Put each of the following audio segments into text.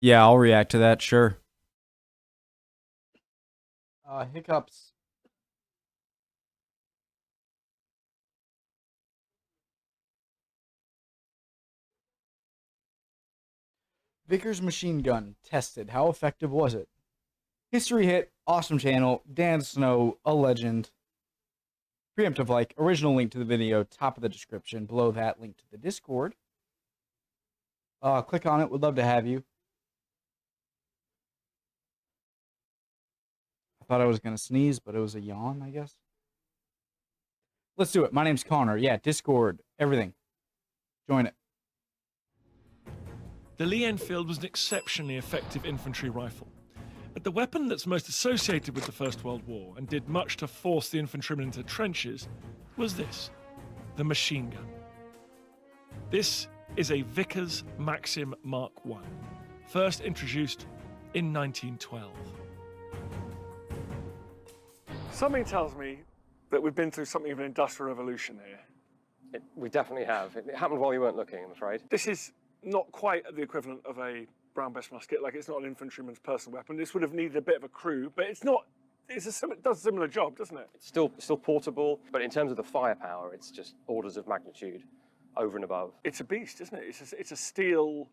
Yeah, I'll react to that, sure. Hiccups. Vickers machine gun tested. How effective was it? History hit. Awesome channel. Dan Snow, a legend. Preemptive like. Original link to the video, top of the description. Below that, link to the Discord. Click on it. Would love to have you. I thought I was going to sneeze, but it was a yawn, I guess. Let's do it. My name's Connor. Yeah, Discord. Everything. Join it. The Lee Enfield was an exceptionally effective infantry rifle. But the weapon that's most associated with the First World War and did much to force the infantrymen into trenches was this, the machine gun. This is a Vickers Maxim Mark I, first introduced in 1912. Something tells me that we've been through something of an industrial revolution here. We definitely have. It happened while you weren't looking, I'm afraid. This is not quite the equivalent of a brown bess musket, like it's not an infantryman's personal weapon. This would have needed a bit of a crew, but it's not. It does a similar job, doesn't it? It's still portable, but in terms of the firepower, it's just orders of magnitude over and above. It's a beast, isn't it? It's a steel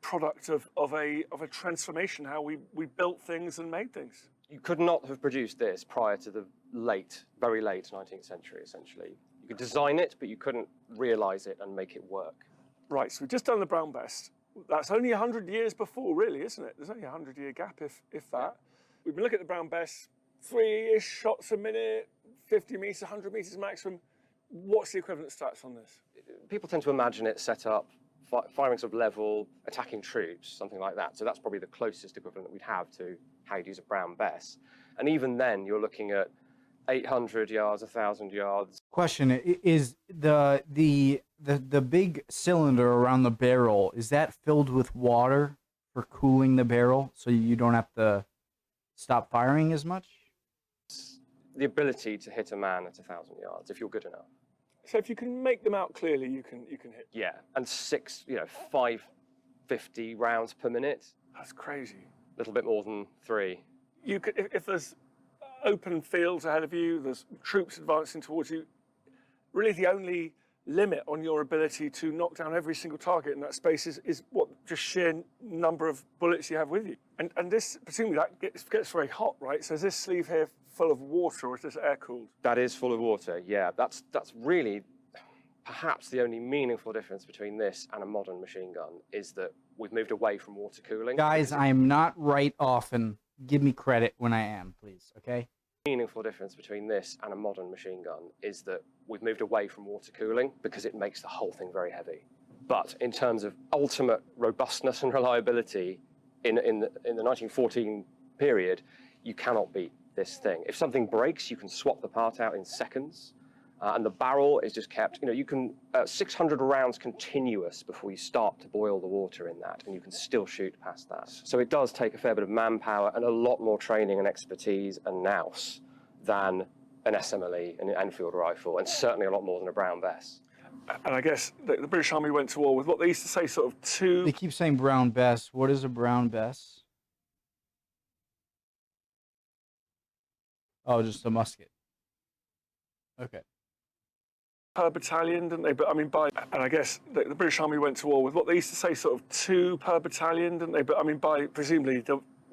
product of a transformation, how we built things and made things. You could not have produced this prior to the very late 19th century, essentially. You could design it, but you couldn't realize it and make it work. Right, so we've just done the brown bess. That's only 100 years before, really, isn't it? There's only a 100-year gap, if that. We've been looking at the brown bess, 3-ish shots a minute, 50 meters, 100 meters maximum. What's the equivalent stats on this? People tend to imagine it set up, firing sort of level, attacking troops, something like that. So that's probably the closest equivalent that we'd have to how you'd use a brown bess. And even then, you're looking at 800 yards, 1,000 yards. Question: is the big cylinder around the barrel, is that filled with water for cooling the barrel so you don't have to stop firing as much? The ability to hit a man at 1,000 yards if you're good enough. So if you can make them out clearly, you can hit. Yeah, and 550 rounds per minute. That's crazy. A little bit more than 3. You could, if there's open fields ahead of you, there's troops advancing towards you. Really, the only limit on your ability to knock down every single target in that space is what just sheer number of bullets you have with you. And this, presumably, that gets very hot, right? So is this sleeve here full of water, or is this air cooled? That is full of water. Yeah, that's really perhaps the only meaningful difference between this and a modern machine gun is that we've moved away from water cooling. Guys, I am not right often. Give me credit when I am, please, okay? Meaningful difference between this and a modern machine gun is that we've moved away from water cooling because it makes the whole thing very heavy. But in terms of ultimate robustness and reliability in the 1914 period, you cannot beat this thing. If something breaks, you can swap the part out in seconds. And the barrel is just kept, you can 600 rounds continuous before you start to boil the water in that, and you can still shoot past that. So it does take a fair bit of manpower and a lot more training and expertise and nous than an SMLE, an Enfield rifle, and certainly a lot more than a brown bess. And I guess the British Army went to war with what they used to say sort of two... They keep saying brown bess. What is a brown bess? Oh, just a musket. Okay. Per battalion, didn't they? But I mean, and I guess the British Army went to war with what they used to say sort of 2 per battalion, didn't they? But I mean, presumably,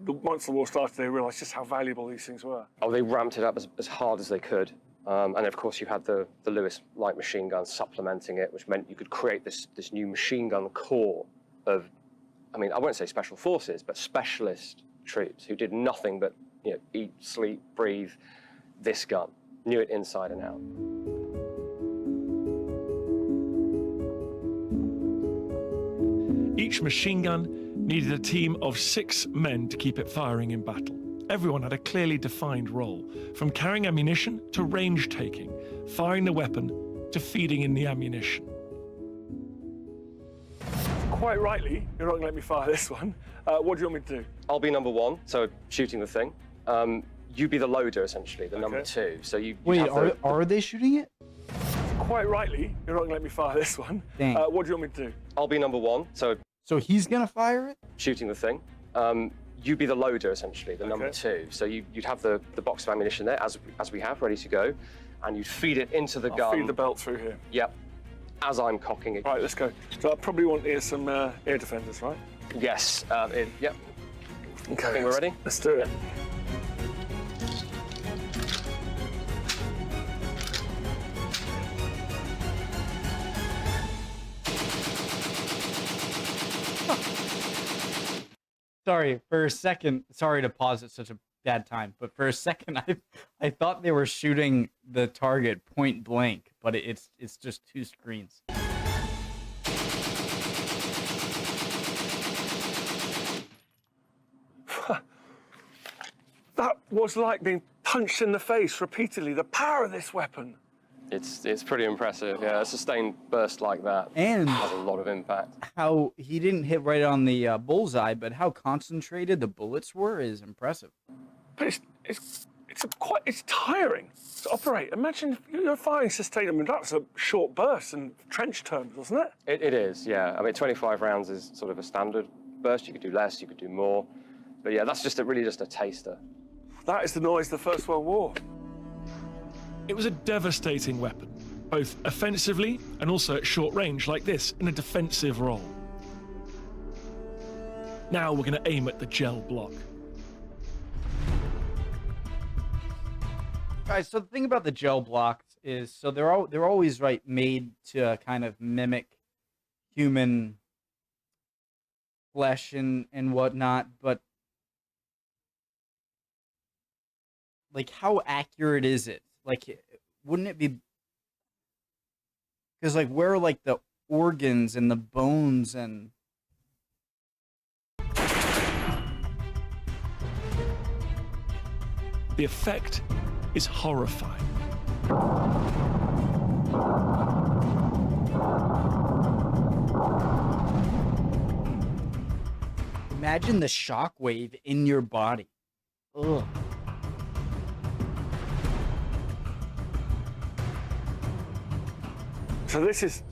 once the war started, they realised just how valuable these things were. Oh, they ramped it up as hard as they could. And of course, you had the Lewis light machine gun supplementing it, which meant you could create this new machine gun corps of, I mean, I won't say special forces, but specialist troops who did nothing but eat, sleep, breathe this gun, knew it inside and out. Each machine gun needed a team of 6 men to keep it firing in battle. Everyone had a clearly defined role, from carrying ammunition to range taking, firing the weapon to feeding in the ammunition. Quite rightly, you're not going to let me fire this one. What do you want me to do? I'll be number 1, so shooting the thing. You be the loader, essentially, the number 2. So you Wait, are they shooting it? Quite rightly, you're not going to let me fire this one. Dang. What do you want me to do? I'll be number 1, so So he's gonna fire it? Shooting the thing. You'd be the loader, essentially, the number two. So you'd have the box of ammunition there, as we have, ready to go, and you'd feed it into the gun. Feed the belt through here. Yep. As I'm cocking it. Right, let's go. So I probably want some air defenders, right? Yes. Yep. Okay. I think we're ready. Let's do it. Sorry, for a second, sorry to pause at such a bad time, but for a second I thought they were shooting the target point blank, but it's just two screens. That was like being punched in the face repeatedly. The power of this weapon. It's pretty impressive. Yeah, a sustained burst like that And has a lot of impact. how he didn't hit right on the bullseye, but how concentrated the bullets were is impressive. But it's tiring to operate. Imagine if you're firing sustained. I mean, that was a short burst in trench terms, wasn't it? It is, yeah. I mean, 25 rounds is sort of a standard burst. You could do less, you could do more. But yeah, that's really just a taster. That is the noise of the First World War. It was a devastating weapon, both offensively and also at short range like this, in a defensive role. Now we're going to aim at the gel block. Guys, so the thing about the gel blocks is, so they're always right made to kind of mimic human flesh and whatnot, but like, how accurate is it? Like, wouldn't it be? Because like, where are like the organs and the bones and? The effect is horrifying. Imagine the shockwave in your body. Ugh. So this is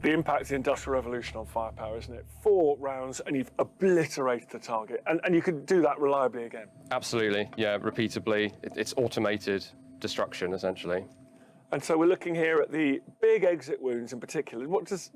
the impact of the Industrial Revolution on firepower, isn't it? 4 rounds and you've obliterated the target. And you can do that reliably again. Absolutely, yeah, repeatably. It's automated destruction, essentially. And so we're looking here at the big exit wounds in particular. What does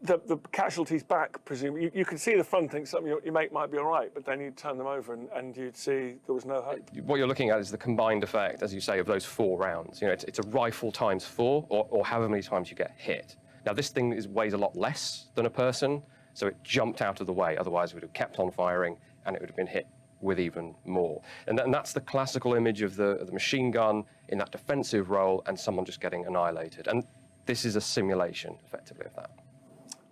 the casualties back, presume? You can see the front, think something your mate might be all right, but then you'd turn them over and you'd see there was no hope. What you're looking at is the combined effect, as you say, of those 4 rounds. You know, it's a rifle times 4, or however many times you get hit. Now, this thing weighs a lot less than a person, so it jumped out of the way. Otherwise, it would have kept on firing, and it would have been hit with even more. And that's the classical image of the machine gun in that defensive role, and someone just getting annihilated. And this is a simulation, effectively, of that.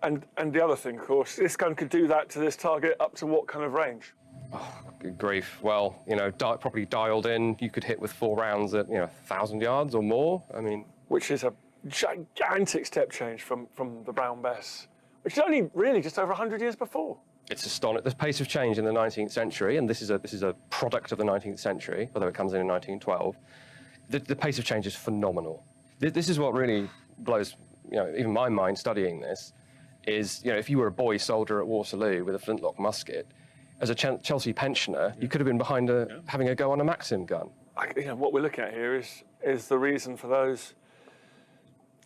And the other thing, of course, this gun could do that to this target up to what kind of range? Oh, good grief. Well, you know, properly dialed in, you could hit with 4 rounds at, 1,000 yards or more. I mean... Which is a gigantic step change from the Brown Bess, which is only really just over 100 years before. It's astonishing. The pace of change in the 19th century, and this is a product of the 19th century, although it comes in 1912, the pace of change is phenomenal. This is what really blows, even my mind studying this, is, if you were a boy soldier at Waterloo with a flintlock musket, as a Chelsea pensioner, you could have been behind having a go on a Maxim gun. What we're looking at here is the reason for those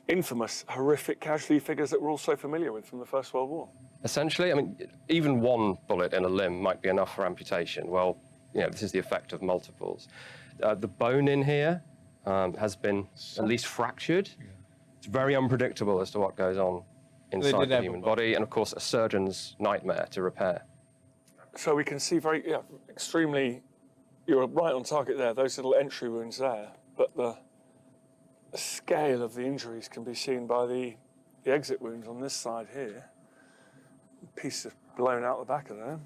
infamous, horrific casualty figures that we're all so familiar with from the First World War. Essentially, I mean, even one bullet in a limb might be enough for amputation. Well, this is the effect of multiples. The bone in here has been at least fractured. Yeah. It's very unpredictable as to what goes on inside the human body, and of course, a surgeon's nightmare to repair. So we can see extremely, you're right on target there, those little entry wounds there, but the scale of the injuries can be seen by the exit wounds on this side here. A piece of blown out the back of there.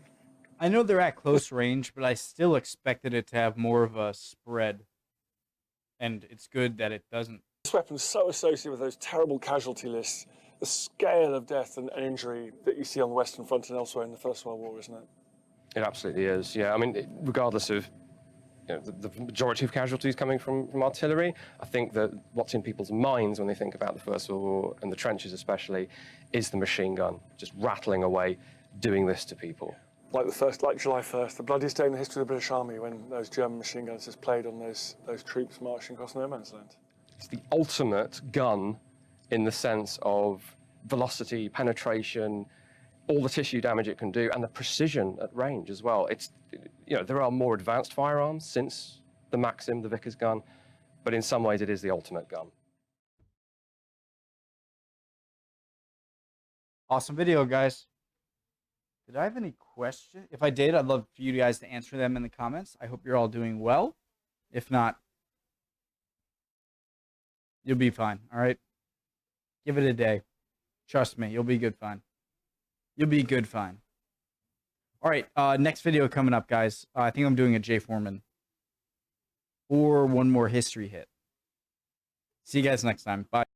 I know they're at close range, but I still expected it to have more of a spread. And it's good that it doesn't. This weapon's so associated with those terrible casualty lists, the scale of death and injury that you see on the Western Front and elsewhere in the First World War, isn't it? It absolutely is, yeah. I mean, regardless of the majority of casualties coming from artillery, I think that what's in people's minds when they think about the First World War, and the trenches especially, is the machine gun, just rattling away, doing this to people. Like July 1st, the bloodiest day in the history of the British Army, when those German machine guns just played on those troops marching across no man's land. It's the ultimate gun in the sense of velocity, penetration, all the tissue damage it can do, and the precision at range as well. It's, you know, there are more advanced firearms since the Maxim, the Vickers gun, but in some ways it is the ultimate gun. Awesome video, guys. Did I have any questions? If I did, I'd love for you guys to answer them in the comments. I hope you're all doing well. If not, you'll be fine, all right? Give it a day. Trust me, you'll be good fine. You'll be good fine. All right, next video coming up, guys. I think I'm doing a Jay Foreman or one more history hit. See you guys next time. Bye.